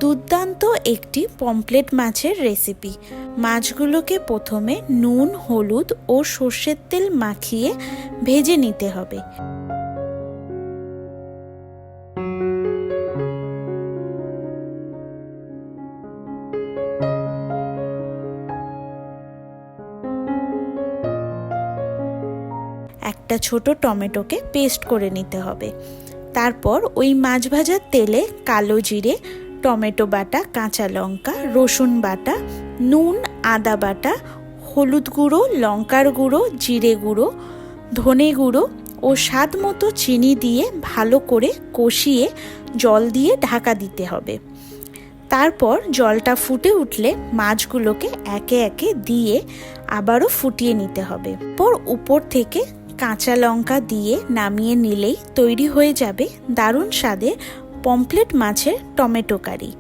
দুর্দান্ত একটি পমফ্রেট মাছের রেসিপি। মাছগুলোকে প্রথমে নুন, হলুদ ও সর্ষের তেল মাখিয়ে ভেজে নিতে হবে। একটা ছোট টমেটোকে পেস্ট করে নিতে হবে। তারপর ওই মাছ ভাজার তেলে কালো জিরে, টমেটো বাটা, কাঁচা লঙ্কা, রসুন বাটা, নুন, আদা বাটা, হলুদ গুঁড়ো, লঙ্কার গুঁড়ো, জিরে গুঁড়ো, ধনে গুঁড়ো ও স্বাদ মতো চিনি দিয়ে ভালো করে কষিয়ে জল দিয়ে ঢাকা দিতে হবে। তারপর জলটা ফুটে উঠলে মাছগুলোকে একে একে দিয়ে আবারও ফুটিয়ে নিতে হবে। উপর থেকে কাঁচা লঙ্কা দিয়ে নামিয়ে নিলেই তৈরি হয়ে যাবে দারুণ স্বাদের পমফ্রেট মাছের টমেটো কারি।